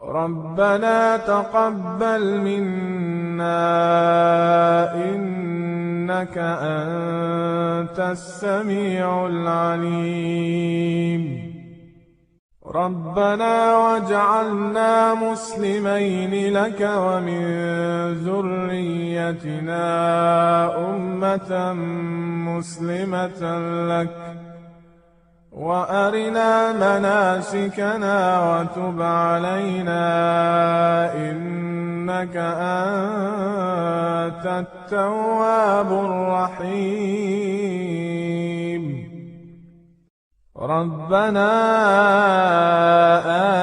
ربنا تقبل منا إنك أنت السميع العليم. ربنا واجعلنا مسلمين لك ومن ذريتنا أمة مسلمة لك وأرنا مناسكنا وتب علينا إنك أنت التواب الرحيم. ربنا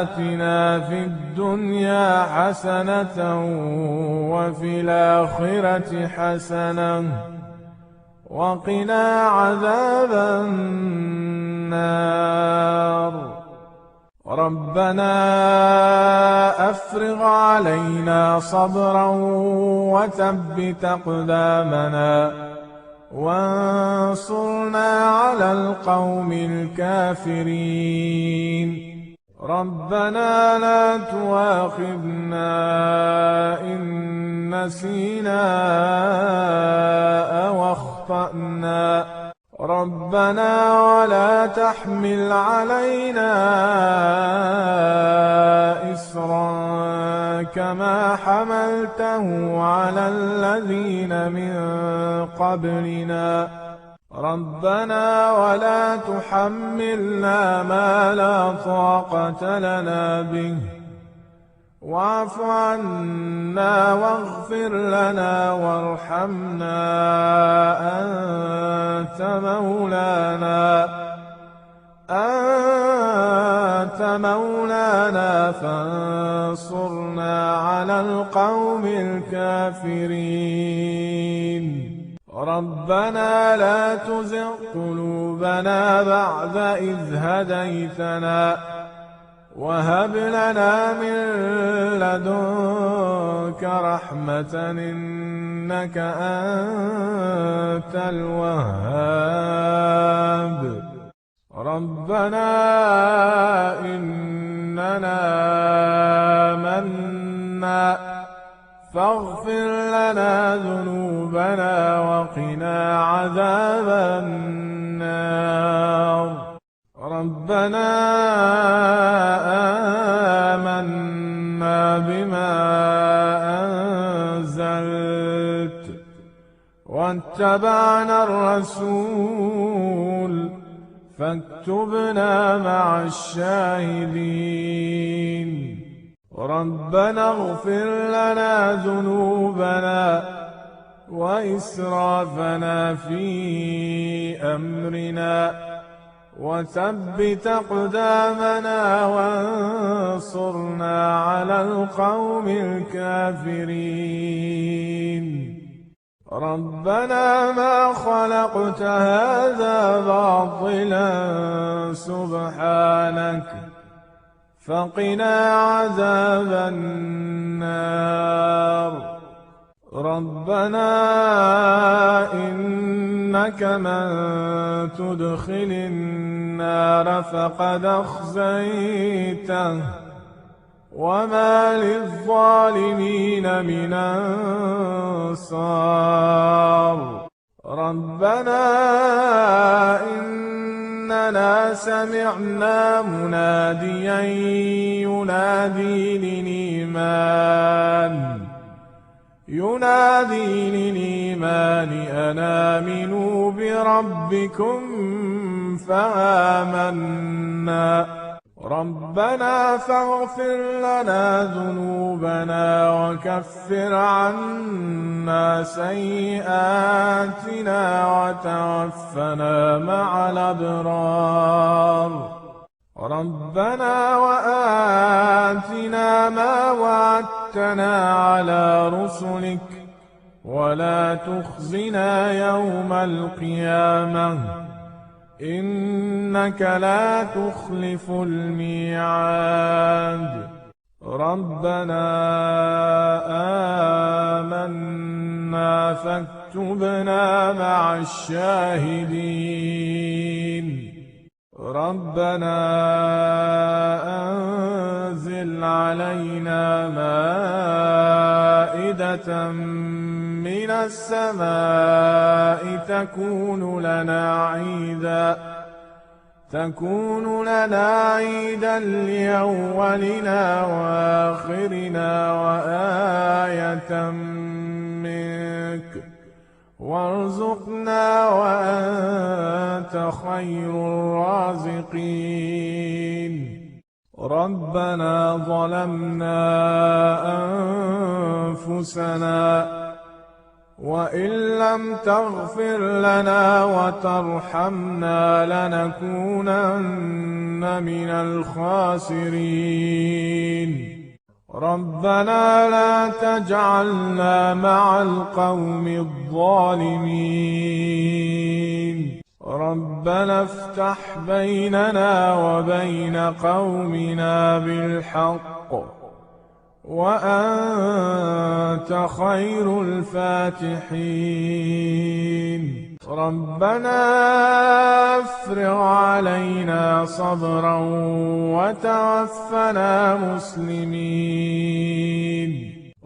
آتنا في الدنيا حسنة وفي الآخرة حسنة وقنا عذاب النار. ربنا أفرغ علينا صبرا وثبت أقدامنا وانصرنا على القوم الكافرين. ربنا لا تؤاخذنا إن نسينا أو أخطأنا. ربنا ولا تحمل علينا إصرا كما حملته على الذين من قبلنا. ربنا ولا تحملنا ما لا طاقة لنا به واعف عنا واغفر لنا وارحمنا أنت مولانا فانصرنا على القوم الكافرين. ربنا لا تزغ قلوبنا بعد إذ هديتنا وهب لنا من لدنك رحمة إنك أنت الوهاب. ربنا إننا آمنا فاغفر لنا ذنوبنا وقنا عذاب النار. ربنا آمنا بما أنزلت واتبعنا الرسول فاكتبنا مع الشاهدين. ربنا اغفر لنا ذنوبنا وإسرافنا في أمرنا وثبت أقدامنا وانصرنا على القوم الكافرين. ربنا ما خلقت هذا باطلا سبحانك فقنا عذاب النار. ربنا إنك من تدخل النار فقد أخزيته وما للظالمين من أنصار. ربنا إننا سمعنا مناديا ينادي للإيمان أن آمنوا بربكم فآمنا. ربنا فاغفر لنا ذنوبنا وكفر عنا سيئاتنا وتوفنا مع الأبرار. ربنا وآتنا ما وعدتنا على رسلك ولا تخزنا يوم القيامة إنك لا تخلف الميعاد. ربنا آمنا فاكتبنا مع الشاهدين. ربنا أنزل علينا علينا مائدة من السماء تكون لنا عيدا لأولنا وآخرنا وآية منك وارزقنا وأنت خير الرازقين. ربنا ظلمنا أنفسنا وإن لم تغفر لنا وترحمنا لنكونن من الخاسرين. ربنا لا تجعلنا مع القوم الظالمين. ربنا افتح بيننا وبين قومنا بالحق وأنت خير الفاتحين. ربنا افرغ علينا صبرا وتوفنا مسلمين.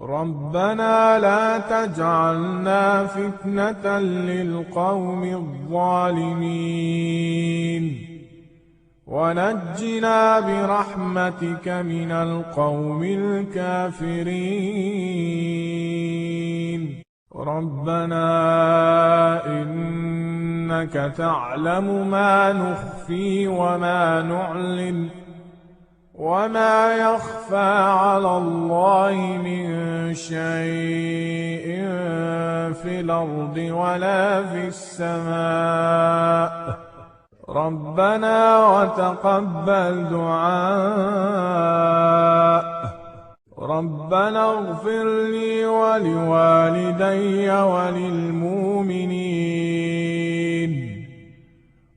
ربنا لا تجعلنا فتنة للقوم الظالمين ونجنا برحمتك من القوم الكافرين. ربنا إنك تعلم ما نخفي وما نعلن وما يخفى على الله من شيء في الأرض ولا في السماء. ربنا وتقبل دعاء. ربنا اغفر لي ولوالدي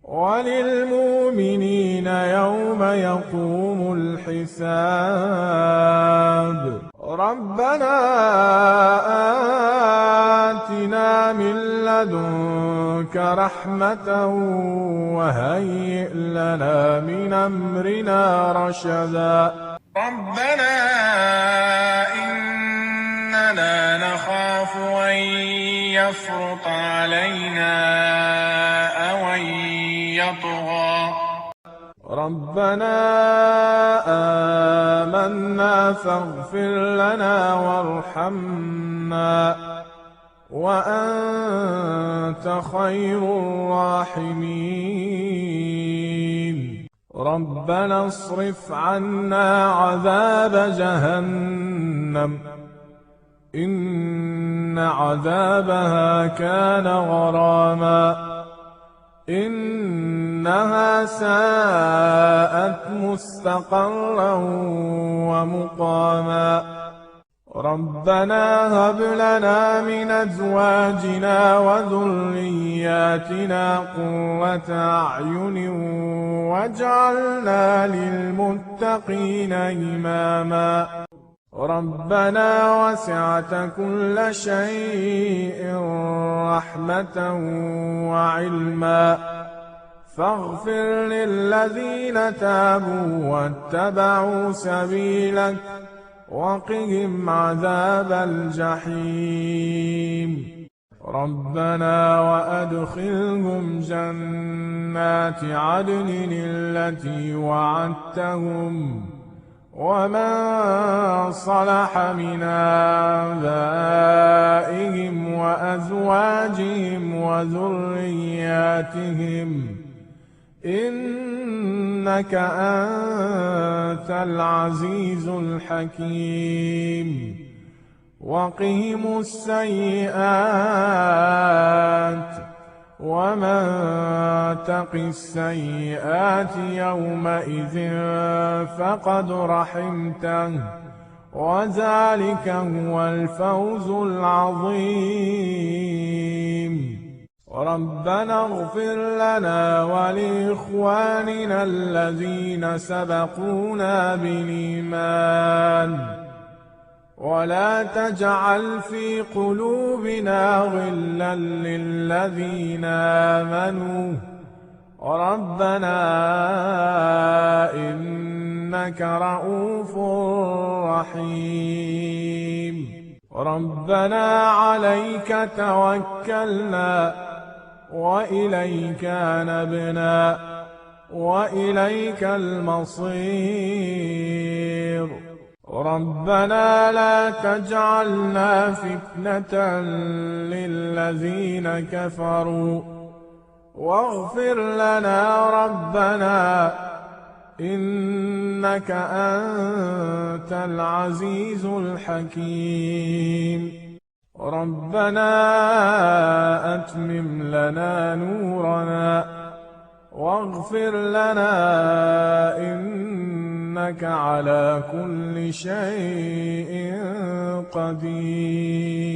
وللمؤمنين يوم يقوم الحساب. ربنا آتنا من لدنك رحمة وهيئ لنا من أمرنا رشدا. ربنا إننا نخاف أن يفرط علينا أو أن يطغى. ربنا آمنا فاغفر لنا وارحمنا وأنت خير الراحمين. ربنا اصرف عنا عذاب جهنم إن عذابها كان غراما إنها ساءت مستقرا ومقاما. ربنا هب لنا من أزواجنا وذرياتنا قرة أعين واجعلنا للمتقين إماما. ربنا وسعت كل شيء رحمة وعلما فاغفر للذين تابوا واتبعوا سبيلك وقهم عذاب الجحيم. ربنا وأدخلهم جنات عدن التي وعدتهم ومن صلح من آبائهم وأزواجهم وذرياتهم إنك أنت العزيز الحكيم. وقهم السيئات ومن تق السيئات يومئذ فقد رحمته وذلك هو الفوز العظيم. ربنا اغفر لنا ولإخواننا الذين سبقونا بالإيمان ولا تجعل في قلوبنا غلا للذين آمنوا ربنا إنك رءوف رحيم. ربنا عليك توكلنا وإليك أنبنا وإليك المصير. ربنا لا تجعلنا فتنة للذين كفروا واغفر لنا ربنا إنك أنت العزيز الحكيم. ربنا أتمم لنا نورنا واغفر لنا إنك على كل شيء قدير.